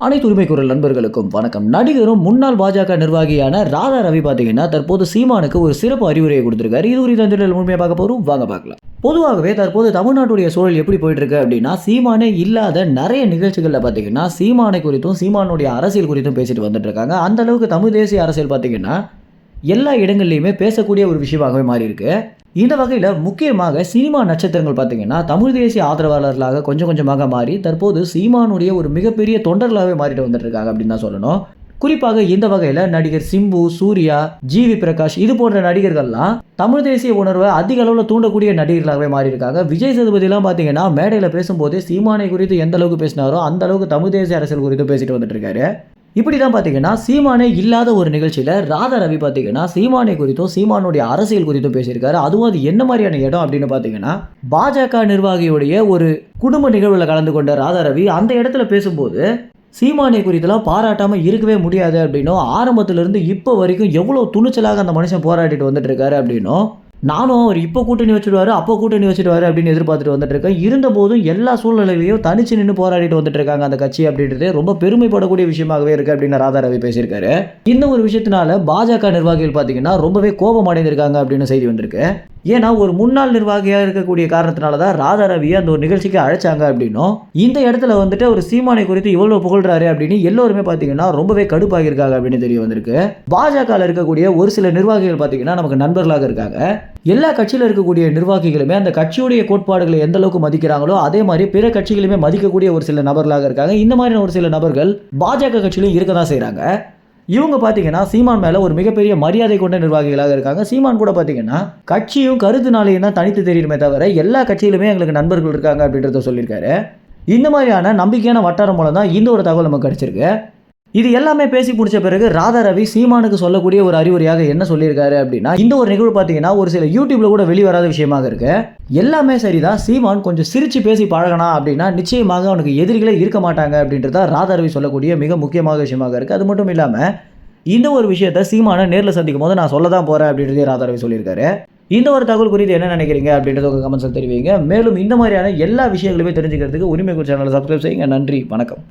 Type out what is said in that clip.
அனைத்து உரிமை குரல் நண்பர்களுக்கும் வணக்கம். நடிகரும் முன்னாள் பாஜக நிர்வாகியான ராதா ரவி பார்த்தீங்கன்னா தற்போது சீமானுக்கு ஒரு சிறப்பு அறிவுரையை கொடுத்திருக்காரு. இது குறித்து அந்த முழுமையாக பார்க்க போறோம், வாங்க பார்க்கலாம். பொதுவாகவே தற்போது தமிழ்நாட்டுடைய சூழல் எப்படி போயிட்டு இருக்கு அப்படின்னா, சீமானே இல்லாத நிறைய நிகழ்ச்சிகளில் பார்த்தீங்கன்னா சீமானை குறித்தும் சீமானுடைய அரசியல் குறித்தும் பேசிட்டு வந்துட்டு இருக்காங்க. அந்த அளவுக்கு தமிழ் தேசிய அரசியல் பார்த்தீங்கன்னா எல்லா இடங்கள்லையுமே பேசக்கூடிய ஒரு விஷயமாகவே மாறி இருக்கு. இந்த வகையில் முக்கியமாக சினிமா நட்சத்திரங்கள் பார்த்தீங்கன்னா தமிழ் தேசிய ஆதரவாளர்களாக கொஞ்சம் கொஞ்சமாக மாறி தற்போது சீமானுடைய ஒரு மிகப்பெரிய தொண்டர்களாகவே மாறிட்டு வந்துட்டு இருக்காங்க அப்படின்னு தான் சொல்லணும். குறிப்பாக இந்த வகையில் நடிகர் சிம்பு, சூர்யா, ஜிவி பிரகாஷ் இது போன்ற நடிகர்கள்லாம் தமிழ் தேசிய உணர்வை அதிக அளவில் தூண்டக்கூடிய நடிகர்களாகவே மாறி இருக்காங்க. விஜய் சேதுபதிலாம் பார்த்தீங்கன்னா மேடையில் பேசும்போது சீமானை குறித்து எந்த அளவுக்கு பேசினாரோ அந்த அளவுக்கு தமிழ் தேசிய அரசியல் குறித்து பேசிட்டு வந்துட்டு இருக்காரு. இப்படி தான் பார்த்தீங்கன்னா சீமானே இல்லாத ஒரு நிகழ்ச்சியில் ராதா ரவி பார்த்தீங்கன்னா சீமானை குறித்தும் சீமானுடைய அரசியல் குறித்தும் பேசியிருக்காரு. அதுவும் அது என்ன மாதிரியான இடம் அப்படின்னு பார்த்தீங்கன்னா, பாஜக நிர்வாகியுடைய ஒரு குடும்ப நிகழ்வில் கலந்து கொண்ட ராதா ரவி அந்த இடத்துல பேசும்போது சீமானை குறித்தெல்லாம் பாராட்டாமல் இருக்கவே முடியாது அப்படின்னும், ஆரம்பத்திலிருந்து இப்போ வரைக்கும் எவ்வளோ துணிச்சலாக அந்த மனுஷன் போராடிட்டு வந்துட்டு இருக்காரு அப்படின்னும், நானும் அவர் இப்போ கூட்டணி வச்சுடுவாரு அப்போ கூட்டணி வச்சுடுவாரு அப்படின்னு எதிர்பார்த்துட்டு வந்துட்டு இருக்கேன். இருந்தபோதும் எல்லா சூழ்நிலையிலையும் தனிச்சு நின்று போராடிட்டு வந்துட்டு இருக்காங்க அந்த கட்சி அப்படின்றது ரொம்ப பெருமைப்படக்கூடிய விஷயமாகவே இருக்கு அப்படின்னு ராதா ரவி பேசியிருக்காரு. இந்த ஒரு விஷயத்தினால பாஜக நிர்வாகிகள் பார்த்தீங்கன்னா ரொம்பவே கோபம் அடைந்திருக்காங்க அப்படின்னு செய்தி வந்திருக்கு. ஏன்னா ஒரு முன்னாள் நிர்வாகியாக இருக்கக்கூடிய காரணத்தினால தான் ராதா ரவியை அந்த ஒரு நிகழ்ச்சிக்கு அழைச்சாங்க அப்படின்னும், இந்த இடத்துல வந்துட்டு ஒரு சீமானை குறித்து இவ்வளவு புகழ்றாரு அப்படின்னு எல்லோருமே பார்த்தீங்கன்னா ரொம்பவே கடுப்பாகியிருக்காங்க அப்படின்னு தெரிய வந்திருக்கு. பாஜகவில் இருக்கக்கூடிய ஒரு சில நிர்வாகிகள் பார்த்தீங்கன்னா நமக்கு நண்பர்களாக இருக்காங்க. எல்லா கட்சியில் இருக்கக்கூடிய நிர்வாகிகளுமே அந்த கட்சியுடைய கோட்பாடுகளை எந்த அளவுக்கு மதிக்கிறாங்களோ அதே மாதிரி பிற கட்சிகளுமே மதிக்கக்கூடிய ஒரு சில நபர்களாக இருக்காங்க. இந்த மாதிரியான ஒரு சில நபர்கள் பாஜக கட்சியிலும் இருக்க தான் செய்கிறாங்க. இவங்க பார்த்தீங்கன்னா சீமான் மேலே ஒரு மிகப்பெரிய மரியாதை கொண்ட நிர்வாகிகளாக இருக்காங்க. சீமான் கூட பார்த்தீங்கன்னா கட்சியும் கருத்துனாலையும் தான் தனித்து தெரியுமே தவிர எல்லா கட்சியிலுமே எங்களுக்கு நண்பர்கள் இருக்காங்க அப்படின்றத சொல்லியிருக்காரு. இந்த மாதிரியான நம்பிக்கையான வட்டாரம் மூலம் தான் இந்த ஒரு தகவல் நமக்கு கிடைச்சிருக்கு. இது எல்லாமே பேசி முடிச்ச பிறகு ராதா ரவி சீமானுக்கு சொல்லக்கூடிய ஒரு அறிவுரையாக என்ன சொல்லியிருக்காரு அப்படின்னா, இந்த ஒரு நிகழ்வு பார்த்தீங்கன்னா ஒரு சில யூடியூப்ல கூட வெளிவராத விஷயமாக இருக்கு. எல்லாமே சரிதான், சீமான் கொஞ்சம் சிரிச்சு பேசி பழகனா அப்படின்னா நிச்சயமாக அவனுக்கு எதிரிகளே இருக்க மாட்டாங்க அப்படின்றத ராதா ரவி சொல்லக்கூடிய மிக முக்கியமான விஷயமாக இருக்கு. அது மட்டும் இல்லாமல் இந்த ஒரு விஷயத்தை சீமானை நேரில் சந்திக்கும் போது நான் சொல்ல தான் போறேன் அப்படின்றதே ராதா ரவி சொல்லியிருக்காரு. இந்த ஒரு தகவல் குறித்து என்ன நினைக்கிறீங்க அப்படின்றத உங்கள் கமெண்ட்ஸில் தெரிவிங்க. மேலும் இந்த மாதிரியான எல்லா விஷயங்களுமே தெரிஞ்சுக்கிறதுக்கு உரிமை சேனலை சப்ஸ்கிரைப் செய்யுங்க. நன்றி, வணக்கம்.